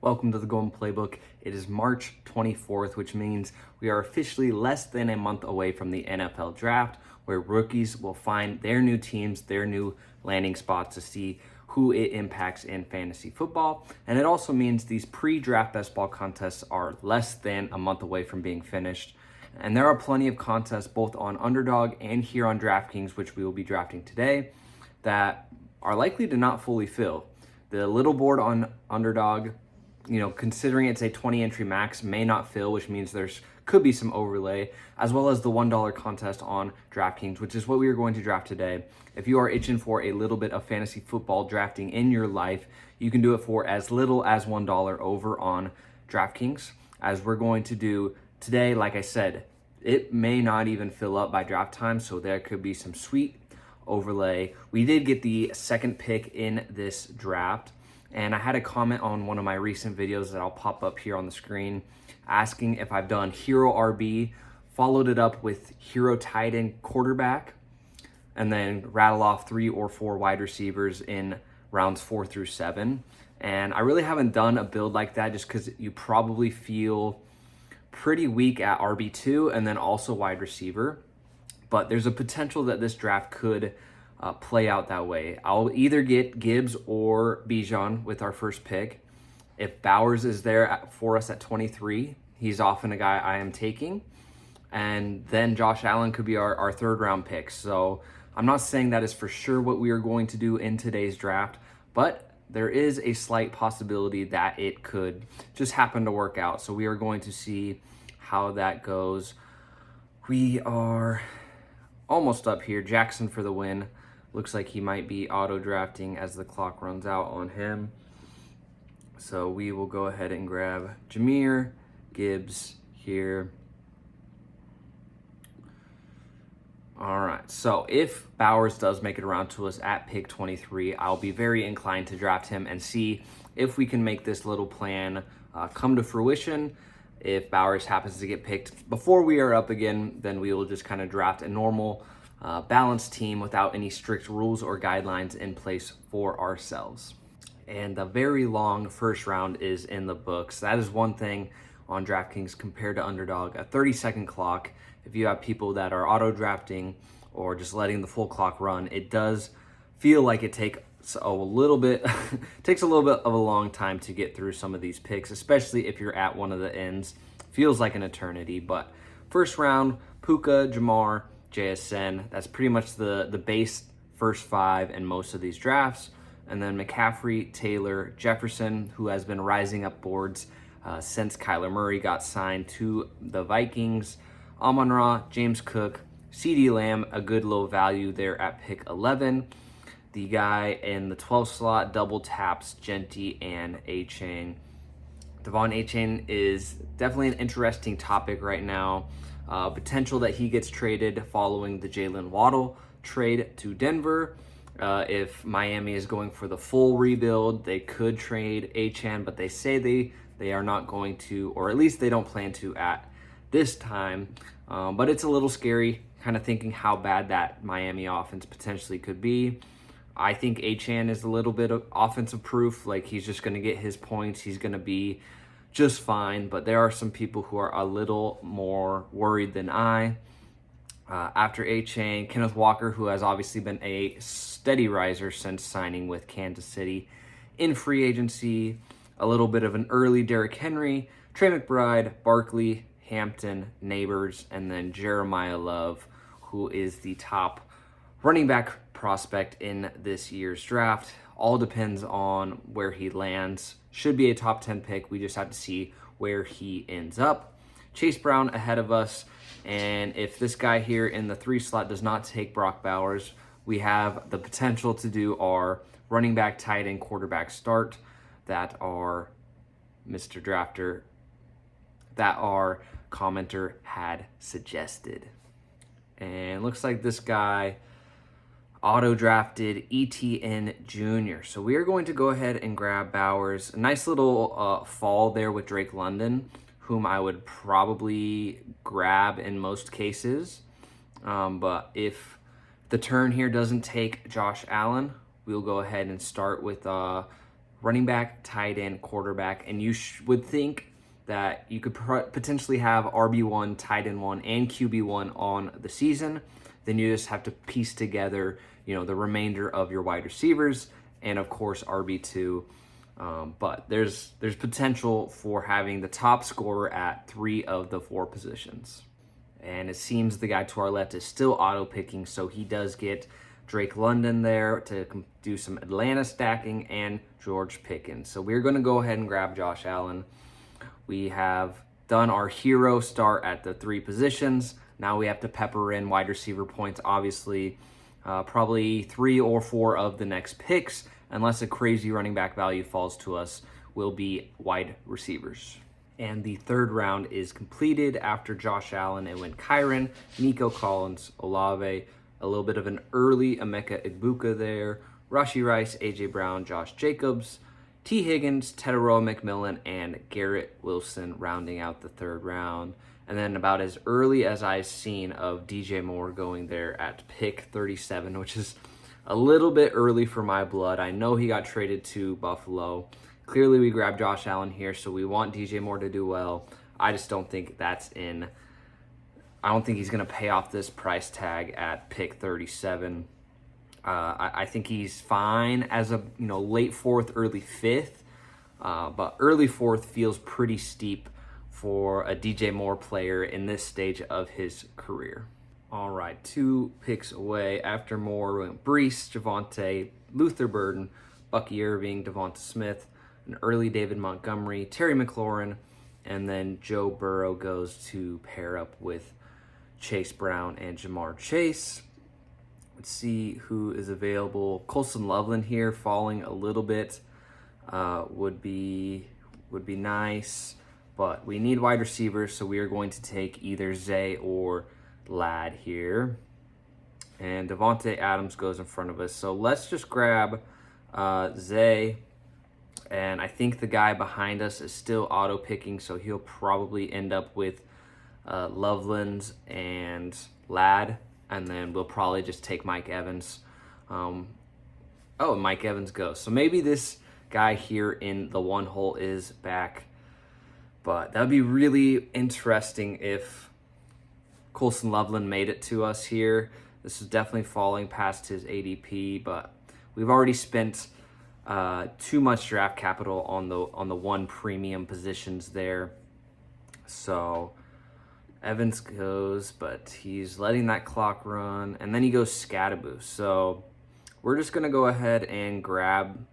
Welcome to the Golden Playbook. It is March 24th, which means we are officially less than a month away from the NFL draft, where rookies will find their new teams, their new landing spots to see who it impacts in fantasy football. And it also means these pre-draft best ball contests are less than a month away from being finished. And there are plenty of contests both on Underdog and here on DraftKings, which we will be drafting today, that are likely to not fully fill. The little board on Underdog, considering it's a 20 entry max, may not fill, which means could be some overlay, as well as the $1 contest on DraftKings, which is what we are going to draft today. If you are itching for a little bit of fantasy football drafting in your life, you can do it for as little as $1 over on DraftKings. As we're going to do today, like I said, it may not even fill up by draft time, so there could be some sweet overlay. We did get the second pick in this draft, and I had a comment on one of my recent videos that I'll pop up here on the screen asking if I've done hero RB, followed it up with hero tight end quarterback, and then rattle off 3 or 4 wide receivers in rounds 4 through 7. And I really haven't done a build like that just because you probably feel pretty weak at RB2 and then also wide receiver. But there's a potential that this draft could play out that way. I'll either get Gibbs or Bijan with our first pick. If Bowers is there for us at 23, he's often a guy I am taking. And then Josh Allen could be our third round pick. So I'm not saying that is for sure what we are going to do in today's draft, but there is a slight possibility that it could just happen to work out. So we are going to see how that goes. We are almost up here. Jackson for the win. Looks like he might be auto drafting as the clock runs out on him. So we will go ahead and grab Jameer Gibbs here. All right, so if Bowers does make it around to us at pick 23, I'll be very inclined to draft him and see if we can make this little plan come to fruition. If Bowers happens to get picked before we are up again, then we will just kind of draft a normal balanced team without any strict rules or guidelines in place for ourselves. And the very long first round is in the books. That is one thing on DraftKings compared to Underdog, a 30-second clock. If you have people that are auto drafting or just letting the full clock run, it does feel like it takes a little bit of a long time to get through some of these picks, especially if you're at one of the ends. Feels like an eternity. But first round, Puka, Jamar, JSN, that's pretty much the base first 5 in most of these drafts. And then McCaffrey, Taylor, Jefferson, who has been rising up boards since Kyler Murray got signed to the Vikings. Amon-Ra, James Cook, CeeDee Lamb, a good low value there at pick 11. The guy in the 12 slot double taps Genty and A-Chain. Devon A-Chain is definitely an interesting topic right now. Potential that he gets traded following the Jalen Waddle trade to Denver. If Miami is going for the full rebuild, they could trade A-Chan, but they say they are not going to, or at least they don't plan to at this time. But it's a little scary, kind of thinking how bad that Miami offense potentially could be. I think A-Chan is a little bit of offensive proof. Like, he's just going to get his points. He's going to be just fine. But there are some people who are a little more worried than I. After A-Chain, Kenneth Walker, who has obviously been a steady riser since signing with Kansas City in free agency. A little bit of an early Derrick Henry, Trey McBride, Barkley, Hampton, Neighbors, and then Jeremiah Love, who is the top running back prospect in this year's draft. All depends on where he lands. Should be a top 10 pick. We just have to see where he ends up. Chase Brown ahead of us. And if this guy here in the 3 slot does not take Brock Bowers, we have the potential to do our running back, tight end, quarterback start that our Mr. Drafter, that our commenter had suggested. And looks like this guy auto drafted ETN Jr. So we are going to go ahead and grab Bowers. A nice little fall there with Drake London, whom I would probably grab in most cases. But if the turn here doesn't take Josh Allen, we'll go ahead and start with running back, tight end, quarterback, and you would think that you could potentially have RB1, tight end 1, and QB1 on the season. Then you just have to piece together, the remainder of your wide receivers and of course RB2. But there's potential for having the top scorer at 3 of the 4 positions. And it seems the guy to our left is still auto picking, so he does get Drake London there to do some Atlanta stacking and George Pickens. So we're going to go ahead and grab Josh Allen. We have done our hero start at the 3 positions. Now we have to pepper in wide receiver points, obviously, probably 3 or 4 of the next picks, unless a crazy running back value falls to us, will be wide receivers. And the 3rd round is completed after Josh Allen. It went Kyron, Nico Collins, Olave, a little bit of an early Emeka Egbuka there, Rashee Rice, A.J. Brown, Josh Jacobs, T. Higgins, Teteroa McMillan, and Garrett Wilson rounding out the 3rd round. And then about as early as I've seen of DJ Moore going there at pick 37, which is a little bit early for my blood. I know he got traded to Buffalo. Clearly we grabbed Josh Allen here, so we want DJ Moore to do well. I just don't think I don't think he's going to pay off this price tag at pick 37. I think he's fine as a late 4th, early 5th, but early 4th feels pretty steep for a DJ Moore player in this stage of his career. All right, 2 picks away after Moore went Breece, Javonte, Luther Burden, Bucky Irving, Devonta Smith, an early David Montgomery, Terry McLaurin, and then Joe Burrow goes to pair up with Chase Brown and Jamar Chase. Let's see who is available. Colson Loveland here falling a little bit would be nice, but we need wide receivers, so we are going to take either Zay or Ladd here. And Devontae Adams goes in front of us. So let's just grab Zay. And I think the guy behind us is still auto picking, so he'll probably end up with Loveland and Ladd. And then we'll probably just take Mike Evans. Mike Evans goes. So maybe this guy here in the 1 hole is back. But that would be really interesting if Colson Loveland made it to us here. This is definitely falling past his ADP, but we've already spent too much draft capital on the 1 premium positions there. So Evans goes, but he's letting that clock run, and then he goes Scatterboo. So we're just going to go ahead and grab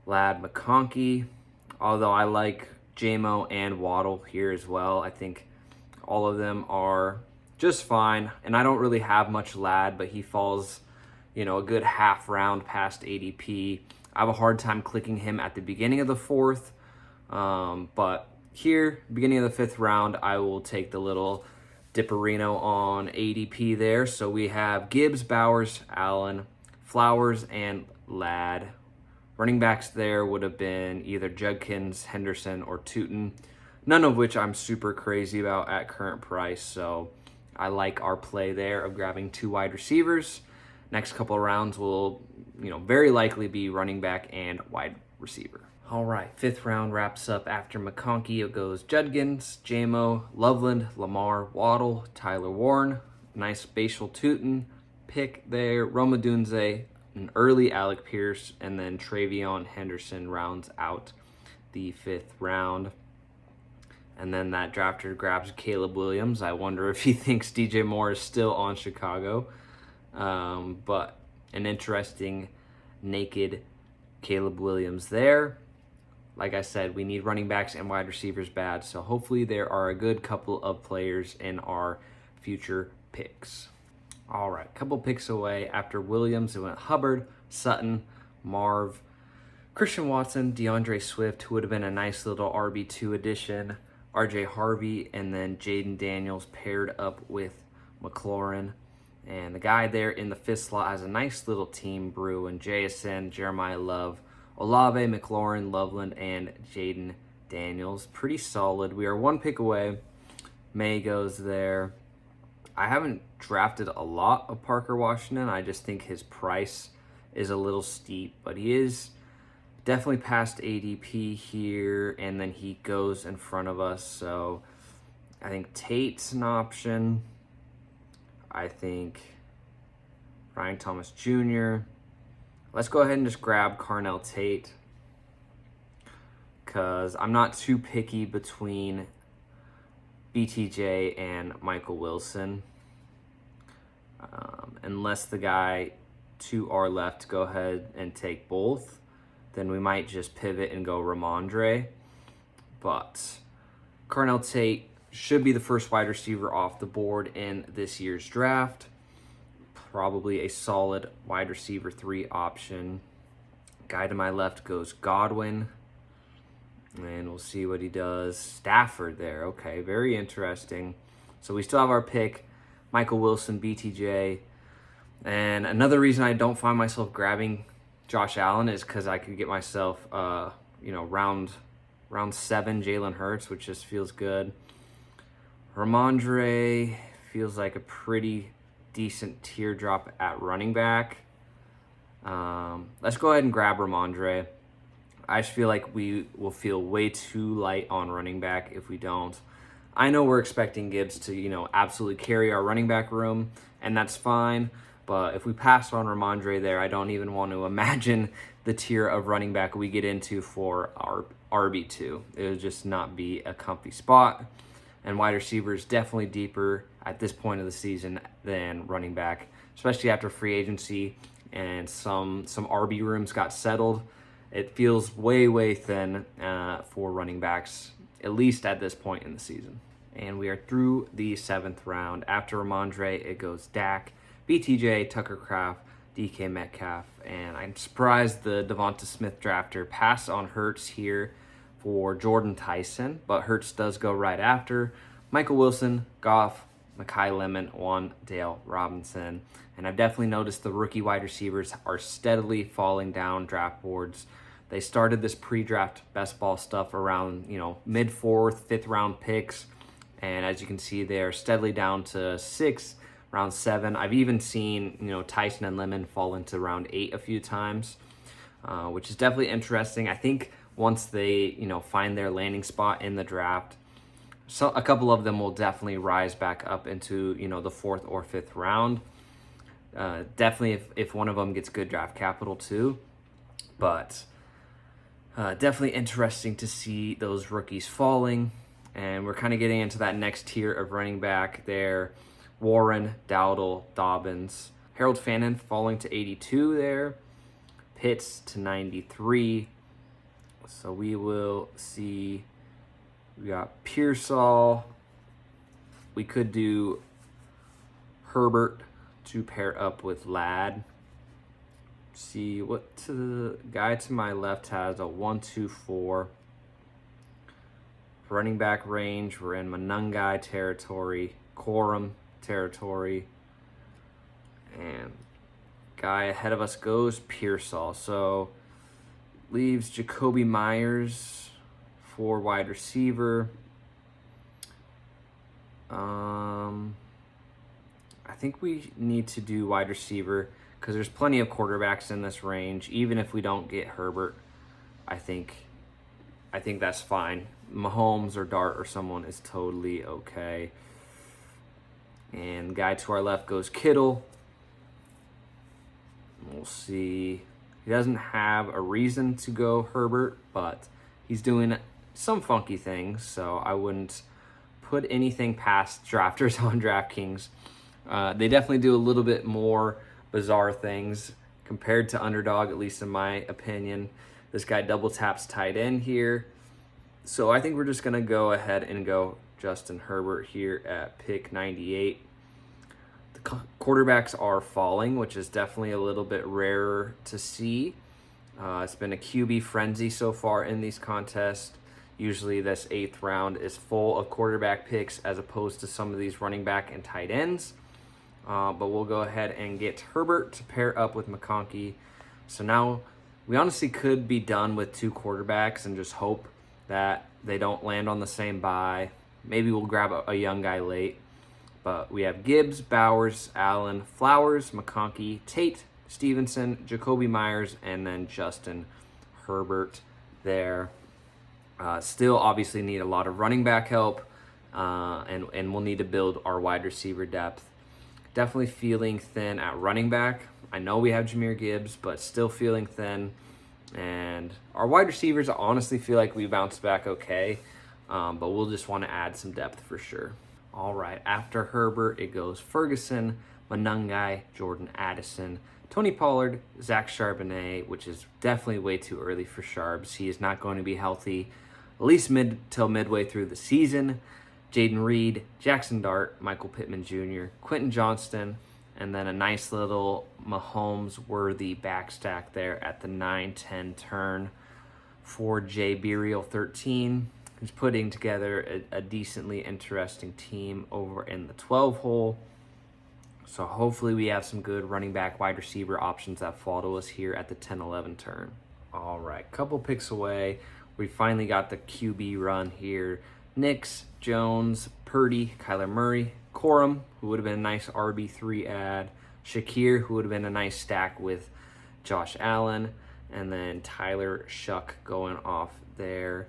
Ladd McConkey, although I like JMO and Waddle here as well. I think all of them are just fine, and I don't really have much Ladd, but he falls, a good half round past ADP. I have a hard time clicking him at the beginning of the 4th, but here, beginning of the 5th round, I will take the little dipperino on ADP there. So we have Gibbs, Bowers, Allen, Flowers, and Ladd. Running backs there would have been either Judkins, Henderson, or Tootin, none of which I'm super crazy about at current price. So I like our play there of grabbing 2 wide receivers. Next couple of rounds will, very likely be running back and wide receiver. All right, 5th round wraps up after McConkey. It goes Judkins, JMO, Loveland, Lamar, Waddle, Tyler Warren, nice Bashal Tootin pick there, Roma Dunze, an early Alec Pierce, and then Travion Henderson rounds out the 5th round. And then that drafter grabs Caleb Williams. I wonder if he thinks DJ Moore is still on Chicago. But an interesting naked Caleb Williams there. Like I said, we need running backs and wide receivers bad, so hopefully there are a good couple of players in our future picks. All right, couple picks away after Williams, it went Hubbard, Sutton, Marv, Christian Watson, DeAndre Swift, who would have been a nice little RB2 addition, RJ Harvey, and then Jaden Daniels paired up with McLaurin. And the guy there in the 5th slot has a nice little team brew, and JSN, Jeremiah Love, Olave, McLaurin, Loveland, and Jaden Daniels. Pretty solid. We are 1 pick away. May goes there. I haven't drafted a lot of Parker Washington. I just think his price is a little steep, but he is Definitely past ADP here, and then he goes in front of us. So I think Tate's an option. I think Ryan Thomas Jr. Let's go ahead and just grab Carnell Tate, because I'm not too picky between BTJ and Michael Wilson. Unless the guy to our left go ahead and take both, then we might just pivot and go Ramondre. But Carnell Tate should be the first wide receiver off the board in this year's draft. Probably a solid wide receiver 3 option. Guy to my left goes Godwin. And we'll see what he does. Stafford there. Okay, very interesting. So we still have our pick, Michael Wilson, BTJ. And another reason I don't find myself grabbing Josh Allen is because I could get myself, round 7 Jalen Hurts, which just feels good. Ramondre feels like a pretty decent teardrop at running back. Let's go ahead and grab Ramondre. I just feel like we will feel way too light on running back if we don't. I know we're expecting Gibbs to, absolutely carry our running back room, and that's fine. But if we pass on Ramondre there, I don't even want to imagine the tier of running back we get into for our RB2. It would just not be a comfy spot. And wide receivers definitely deeper at this point of the season than running back, especially after free agency and some RB rooms got settled. It feels way, way thin for running backs, at least at this point in the season. And we are through the 7th round. After Ramondre, it goes Dak, BTJ, Tucker Kraft, DK Metcalf, and I'm surprised the Devonta Smith drafter passed on Hurts here for Jordan Tyson, but Hurts does go right after. Michael Wilson, Goff, Mekhi Lemon, Dale Robinson. And I've definitely noticed the rookie wide receivers are steadily falling down draft boards. They started this pre-draft best ball stuff around, mid-4th, 5th round picks. And as you can see, they're steadily down to 6th, round 7. I've even seen, Tyson and Lemon fall into round 8 a few times, which is definitely interesting. I think once they, find their landing spot in the draft, so a couple of them will definitely rise back up into, the 4th or 5th round. Definitely if one of them gets good draft capital too. But definitely interesting to see those rookies falling. And we're kind of getting into that next tier of running back there. Warren, Dowdle, Dobbins. Harold Fannin falling to 82 there. Pitts to 93. So we will see. We got Pearsall. We could do Herbert to pair up with Ladd. See what the guy to my left has a 1-2-4. Running back range, we're in Manungai territory, Corum territory, and guy ahead of us goes Pearsall. So leaves Jacoby Myers for wide receiver. I think we need to do wide receiver because there's plenty of quarterbacks in this range. Even if we don't get Herbert, I think that's fine. Mahomes or Dart or someone is totally okay. And guy to our left goes Kittle. We'll see. He doesn't have a reason to go Herbert, but he's doing some funky things, so I wouldn't put anything past drafters on DraftKings. They definitely do a little bit more bizarre things compared to Underdog, at least in my opinion. This guy double taps tight end here. So I think we're just going to go ahead and go Justin Herbert here at pick 98. The quarterbacks are falling, which is definitely a little bit rarer to see. It's been a QB frenzy so far in these contests. Usually this 8th round is full of quarterback picks as opposed to some of these running back and tight ends. But we'll go ahead and get Herbert to pair up with McConkey. So now we honestly could be done with 2 quarterbacks and just hope that they don't land on the same bye. Maybe we'll grab a young guy late. But we have Gibbs, Bowers, Allen, Flowers, McConkey, Tate, Stevenson, Jacoby Myers, and then Justin Herbert there. Still obviously need a lot of running back help, and we'll need to build our wide receiver depth. Definitely feeling thin at running back. I know we have Jahmyr Gibbs, but still feeling thin. And our wide receivers, I honestly feel like we bounced back okay, but we'll just want to add some depth for sure. All right, after Herbert, it goes Ferguson, Monangai, Jordan Addison, Tony Pollard, Zach Charbonnet, which is definitely way too early for Charbs. He is not going to be healthy at least midway through the season. Jaden Reed, Jackson Dart, Michael Pittman Jr., Quentin Johnston, and then a nice little Mahomes-worthy backstack there at the 9-10 turn for Jay Burial 13. He's putting together a decently interesting team over in the 12 hole. So hopefully we have some good running back wide receiver options that fall to us here at the 10-11 turn. All right, couple picks away. We finally got the QB run here. Nix, Jones, Purdy, Kyler Murray, Corum, who would have been a nice RB3 add, Shakir, who would have been a nice stack with Josh Allen, and then Tyler Shuck going off there.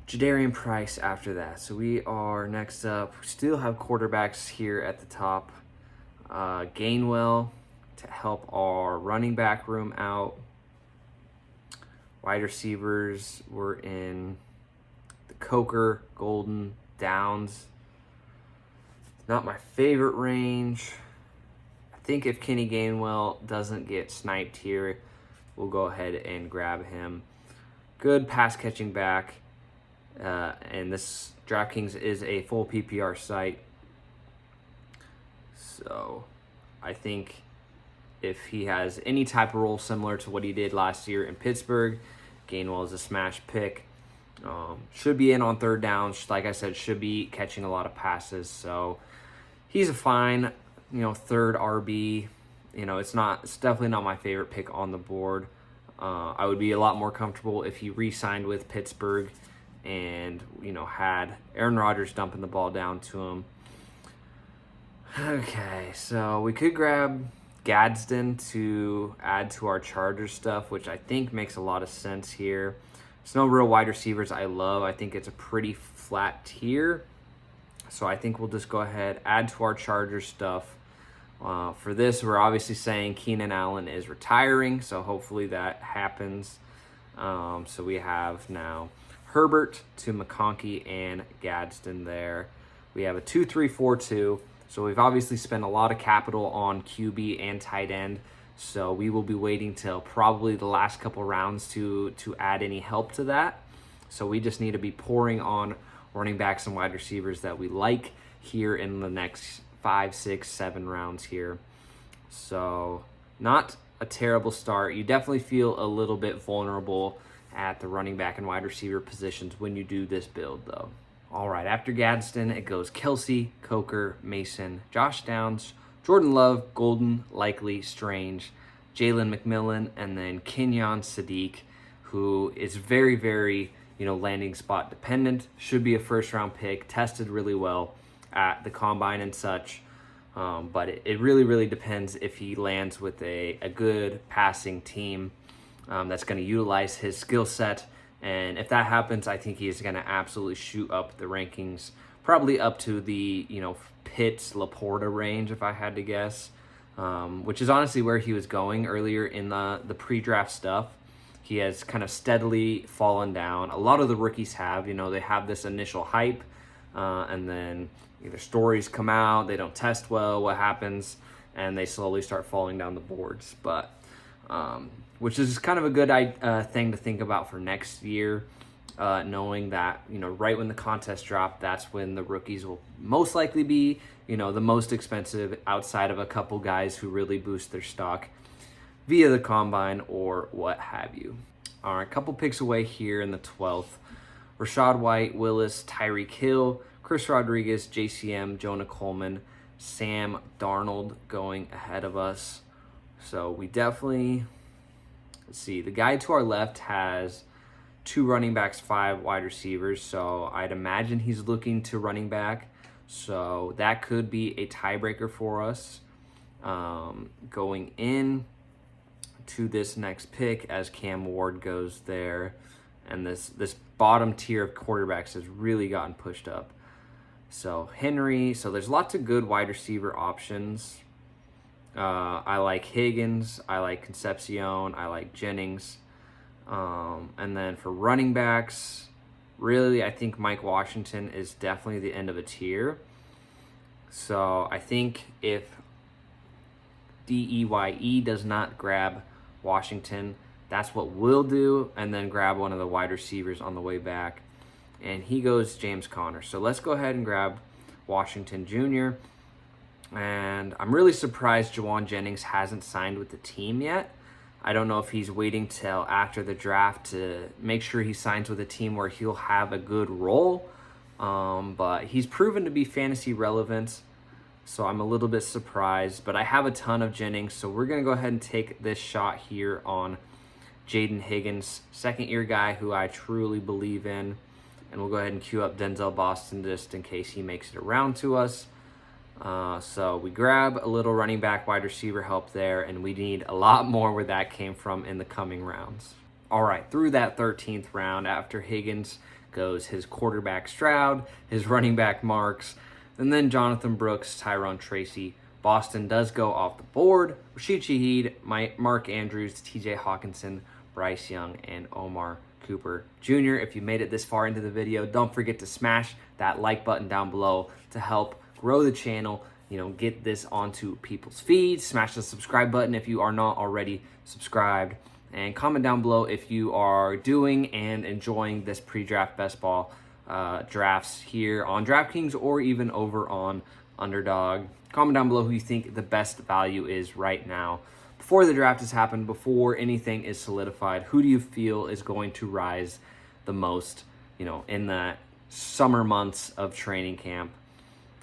Jadarian Price after that. So we are next up. We still have quarterbacks here at the top. Gainwell to help our running back room out. Wide receivers were in the Coker, Golden, Downs. Not my favorite range. I think if Kenny Gainwell doesn't get sniped here, we'll go ahead and grab him. Good pass catching back. And this DraftKings is a full PPR site. So I think if he has any type of role similar to what he did last year in Pittsburgh, Gainwell is a smash pick. Should be in on third down. Like I said, should be catching a lot of passes. So he's a fine, third RB. It's definitely not my favorite pick on the board. I would be a lot more comfortable if he re-signed with Pittsburgh and, had Aaron Rodgers dumping the ball down to him. Okay, so we could grab Gadsden to add to our Chargers stuff, which I think makes a lot of sense here. There's no real wide receivers I love. I think it's a pretty flat tier. So I think we'll just go ahead, add to our Chargers stuff. For this, we're obviously saying Keenan Allen is retiring, so hopefully that happens. So we have now Herbert to McConkey and Gadsden there. We have a 2-3-4-2. So we've obviously spent a lot of capital on QB and tight end. So we will be waiting till probably the last couple rounds to add any help to that. So we just need to be pouring on running backs and wide receivers that we like here in the next 5, 6, 7 rounds here. So not a terrible start. You definitely feel a little bit vulnerable at the running back and wide receiver positions when you do this build though. All right, after Gadsden, it goes Kelsey, Coker, Mason, Josh Downs, Jordan Love, Golden, Likely, Strange, Jalen McMillan, and then Kenyon Sadiq, who is very, very, landing spot dependent. Should be a first-round pick, tested really well at the combine and such. But it really, really depends if he lands with a good passing team that's going to utilize his skill set. And if that happens, I think he's going to absolutely shoot up the rankings, probably up to the, Pitts, Laporta range, if I had to guess, which is honestly where he was going earlier in the pre-draft stuff. He has kind of steadily fallen down. A lot of the rookies have, they have this initial hype, and then either stories come out, they don't test well, what happens, and they slowly start falling down the boards. But which is kind of a good thing to think about for next year, knowing that, right when the contest drop, that's when the rookies will most likely be, the most expensive outside of a couple guys who really boost their stock via the combine or what have you. All right, a couple picks away here in the 12th. Rashad White, Willis, Tyreek Hill, Chris Rodriguez, JCM, Jonah Coleman, Sam Darnold going ahead of us. So we definitely... Let's see, the guy to our left has 2 running backs, 5 wide receivers, so I'd imagine he's looking to running back. So that could be a tiebreaker for us. Going in, to this next pick as Cam Ward goes there. And this bottom tier of quarterbacks has really gotten pushed up. So Henry, so there's lots of good wide receiver options. I like Higgins, I like Concepcion, I like Jennings. And then for running backs, really, I think Mike Washington is definitely the end of a tier. So I think if DEYE does not grab Washington, that's what we'll do, and then grab one of the wide receivers on the way back. And he goes James Conner. So let's go ahead and grab Washington Jr. And I'm really surprised Juwan Jennings hasn't signed with the team yet. I don't know if he's waiting till after the draft to make sure he signs with a team where he'll have a good role. But he's proven to be fantasy relevant, so I'm a little bit surprised. But I have a ton of Jennings, so we're going to go ahead and take this shot here on Jaden Higgins, second-year guy who I truly believe in. And we'll go ahead and queue up Denzel Boston just in case he makes it around to us. So we grab a little running back wide receiver help there, and we need a lot more where that came from in the coming rounds. All right, through that 13th round, after Higgins goes his quarterback Stroud, his running back Marks, and then Jonathan Brooks, Tyrone Tracy. Boston does go off the board. Rashid Shaheed, Mark Andrews, TJ Hawkinson, Bryce Young, and Omar Cooper Jr. If you made it this far into the video, don't forget to smash that like button down below to help grow the channel, get this onto people's feeds. Smash the subscribe button if you are not already subscribed, and comment down below if you are doing and enjoying this pre-draft best ball drafts here on DraftKings or even over on Underdog. Comment down below who you think the best value is right now. Before the draft has happened, before anything is solidified, who do you feel is going to rise the most, in the summer months of training camp?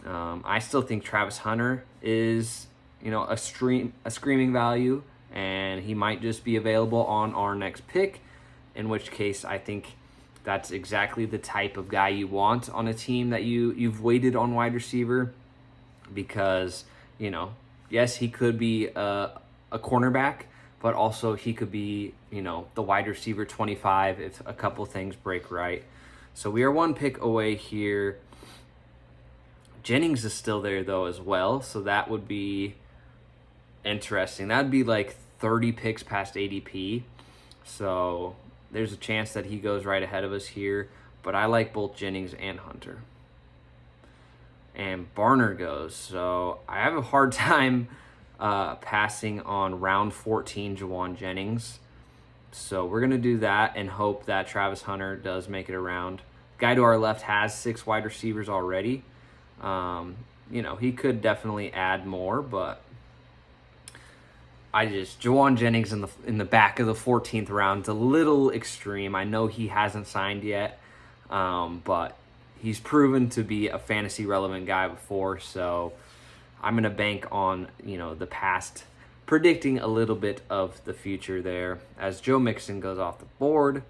I still think Travis Hunter is, a screaming value, and he might just be available on our next pick, in which case I think that's exactly the type of guy you want on a team that you've waited on wide receiver, because, yes, he could be a cornerback, but also he could be, the wide receiver 25 if a couple things break right. So we are one pick away here. Jennings is still there, though, as well, so that would be interesting. That would be like 30 picks past ADP, so there's a chance that he goes right ahead of us here, but I like both Jennings and Hunter. And Barner goes, so I have a hard time passing on round 14 Juwan Jennings, so we're going to do that and hope that Travis Hunter does make it around. Guy to our left has 6 wide receivers already. He could definitely add more, but Juwan Jennings in the back of the 14th round is a little extreme. I know he hasn't signed yet, but he's proven to be a fantasy relevant guy before, so I'm going to bank on, the past, predicting a little bit of the future there as Joe Mixon goes off the board.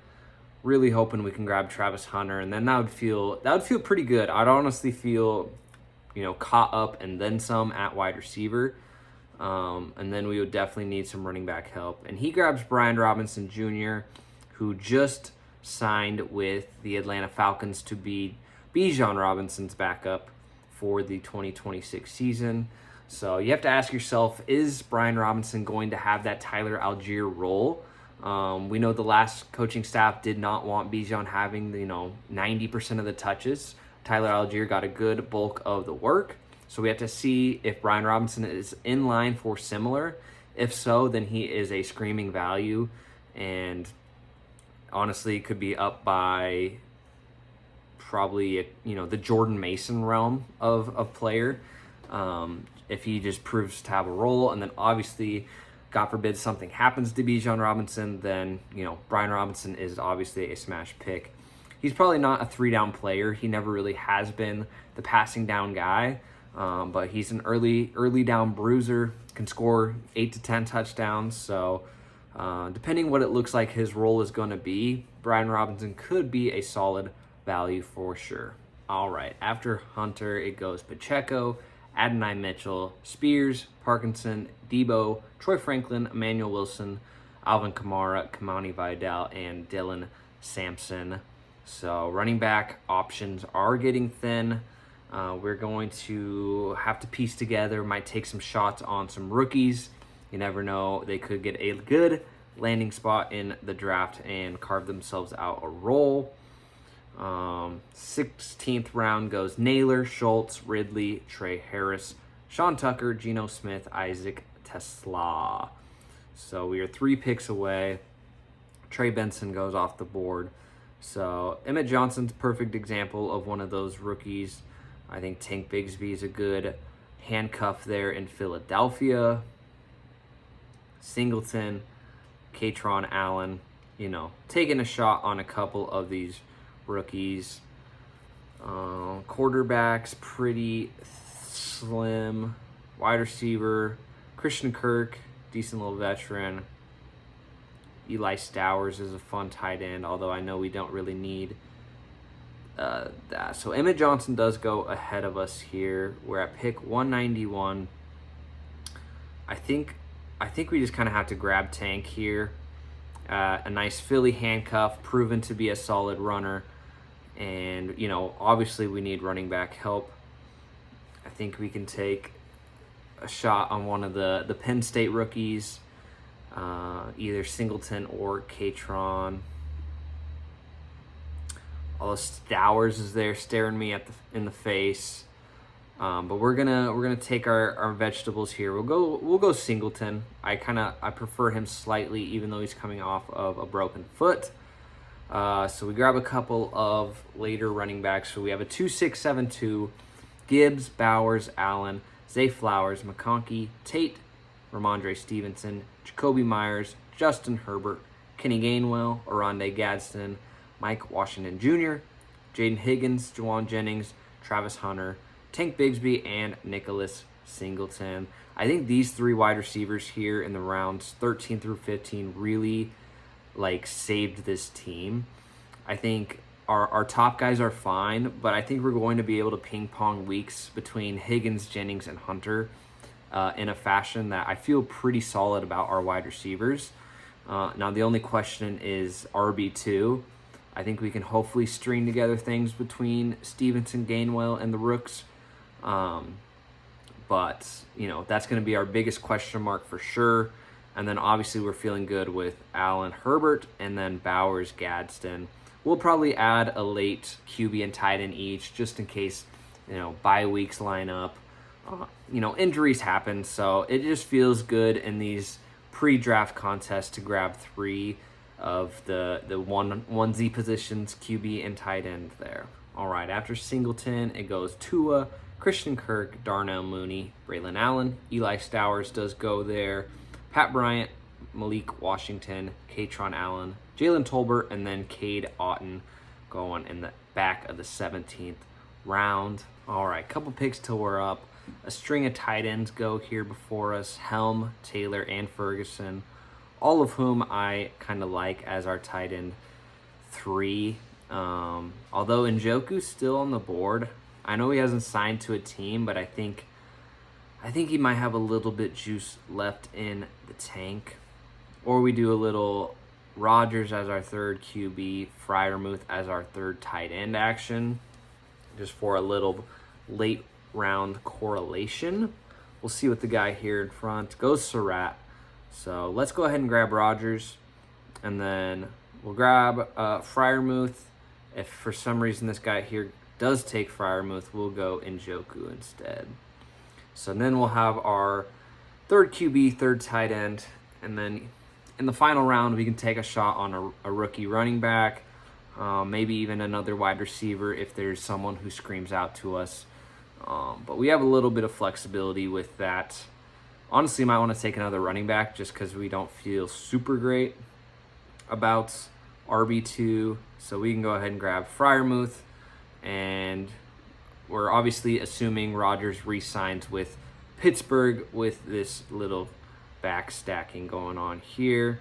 Really hoping we can grab Travis Hunter, and then that would feel pretty good. I'd honestly feel, caught up and then some at wide receiver. And then we would definitely need some running back help. And he grabs Brian Robinson Jr., who just signed with the Atlanta Falcons to be Bijan Robinson's backup for the 2026 season. So you have to ask yourself, is Brian Robinson going to have that Tyler Algier role? We know the last coaching staff did not want Bijan having 90% of the touches. Tyler Algier got a good bulk of the work. So we have to see if Brian Robinson is in line for similar. If so, then he is a screaming value, and honestly could be up by probably the Jordan Mason realm of player, if he just proves to have a role. And then obviously, God forbid something happens to Bijan Robinson, then Brian Robinson is obviously a smash pick. He's probably not a 3-down player. He never really has been the passing down guy. But he's an early down bruiser, can score 8 to 10 touchdowns. So depending what it looks like his role is going to be, Brian Robinson could be a solid value for sure. All right, after Hunter, it goes Pacheco, Adonai Mitchell, Spears, Parkinson, Debo, Troy Franklin, Emmanuel Wilson, Alvin Kamara, Kamani Vidal, and Dylan Sampson. So running back options are getting thin. We're going to have to piece together, might take some shots on some rookies. You never know, they could get a good landing spot in the draft and carve themselves out a role. 16th round goes Naylor, Schultz, Ridley, Trey Harris, Sean Tucker, Geno Smith, Isaac Tesla. So we are 3 picks away. Trey Benson goes off the board. So Emmett Johnson's a perfect example of one of those rookies. I think Tank Bigsby is a good handcuff there in Philadelphia. Singleton, Katron Allen, taking a shot on a couple of these rookies. Quarterbacks, pretty slim. Wide receiver, Christian Kirk, decent little veteran. Eli Stowers is a fun tight end, although I know we don't really need that. So Emmett Johnson does go ahead of us here. We're at pick 191. I think we just kind of have to grab Tank here. A nice Philly handcuff, proven to be a solid runner. And, obviously we need running back help. I think we can take a shot on one of the Penn State rookies, either Singleton or Katron. Although Stowers is there staring me in the face. But we're gonna take our vegetables here. We'll go Singleton. I prefer him slightly, even though he's coming off of a broken foot. So we grab a couple of later running backs. So we have a 2-6-7-2, Gibbs, Bowers, Allen, Zay Flowers, McConkey, Tate, Ramondre Stevenson, Jacoby Myers, Justin Herbert, Kenny Gainwell, Oronde Gadsden, Mike Washington Jr., Jaden Higgins, Juwan Jennings, Travis Hunter, Tank Bigsby, and Nicholas Singleton. I think these 3 wide receivers here in the rounds 13 through 15 really saved this team. I think our top guys are fine, but I think we're going to be able to ping pong weeks between Higgins, Jennings, and Hunter in a fashion that I feel pretty solid about our wide receivers. Now the only question is RB2. I think we can hopefully string together things between Stevenson, Gainwell, and the Rooks. But that's going to be our biggest question mark for sure. And then obviously we're feeling good with Allen, Herbert, and then Bowers, Gadsden. We'll probably add a late QB and tight end each, just in case, bye weeks line up. Injuries happen, so it just feels good in these pre-draft contests to grab 3 of the onesie positions, QB and tight end there. All right, after Singleton, it goes Tua, Christian Kirk, Darnell Mooney, Braylon Allen, Eli Stowers does go there, Pat Bryant, Malik Washington, Katron Allen, Jalen Tolbert, and then Cade Otton going in the back of the 17th round. All right, couple picks till we're up. A string of tight ends go here before us, Helm, Taylor, and Ferguson, all of whom I kind of like as our tight end 3. Although Njoku's still on the board. I know he hasn't signed to a team, but I think he might have a little bit juice left in the tank. Or we do a little Rodgers as our 3rd QB, Freiermuth as our 3rd tight end action, just for a little late round correlation. We'll see what the guy here in front goes Surratt. So let's go ahead and grab Rodgers, and then we'll grab Freiermuth. If for some reason this guy here does take Freiermuth, we'll go Njoku instead. So then we'll have our 3rd QB, 3rd tight end, and then in the final round we can take a shot on a rookie running back, maybe even another wide receiver if there's someone who screams out to us. But we have a little bit of flexibility with that. Honestly, might want to take another running back just because we don't feel super great about RB2. So we can go ahead and grab Freiermuth. And we're obviously assuming Rodgers re-signs with Pittsburgh with this little back stacking going on here.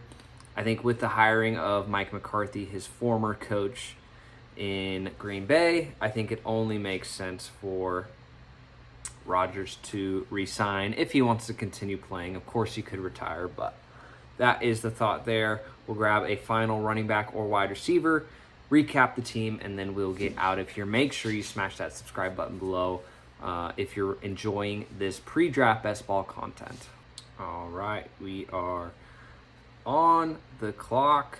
I think with the hiring of Mike McCarthy, his former coach in Green Bay, I think it only makes sense for Rodgers to re-sign if he wants to continue playing. Of course, he could retire, but that is the thought there. We'll grab a final running back or wide receiver, recap the team, and then we'll get out of here. Make sure you smash that subscribe button below if you're enjoying this pre-draft best ball content. All right, we are on the clock,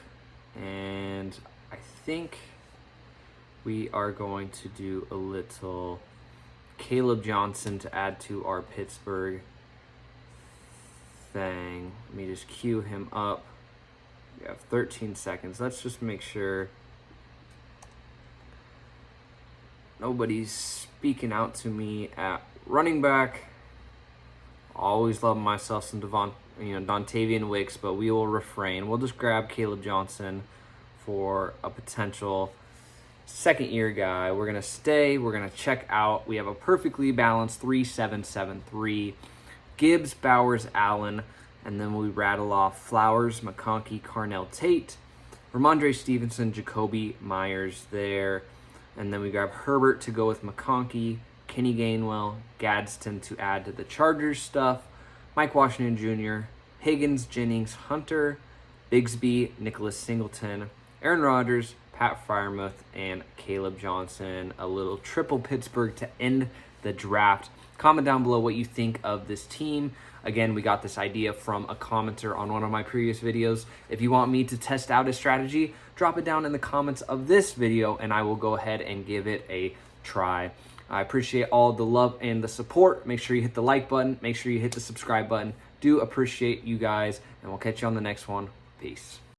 and I think we are going to do a little Caleb Johnson to add to our Pittsburgh thing. Let me just cue him up. We have 13 seconds. Let's just make sure nobody's speaking out to me at running back. Always love myself some Dontavian Wicks, but we will refrain. We'll just grab Caleb Johnson for a potential second-year guy. We're gonna stay. We're gonna check out. We have a perfectly balanced 3-7-7-3. Gibbs, Bowers, Allen, and then we rattle off Flowers, McConkey, Carnell Tate, Ramondre Stevenson, Jacoby Myers there. And then we grab Herbert to go with McConkey, Kenny Gainwell, Gadsden to add to the Chargers stuff, Mike Washington Jr., Higgins, Jennings, Hunter, Bigsby, Nicholas Singleton, Aaron Rodgers, Pat Freiermuth, and Caleb Johnson. A little triple Pittsburgh to end the draft. Comment down below what you think of this team. Again, we got this idea from a commenter on one of my previous videos. If you want me to test out a strategy, drop it down in the comments of this video and I will go ahead and give it a try. I appreciate all the love and the support. Make sure you hit the like button. Make sure you hit the subscribe button. Do appreciate you guys, and we'll catch you on the next one. Peace.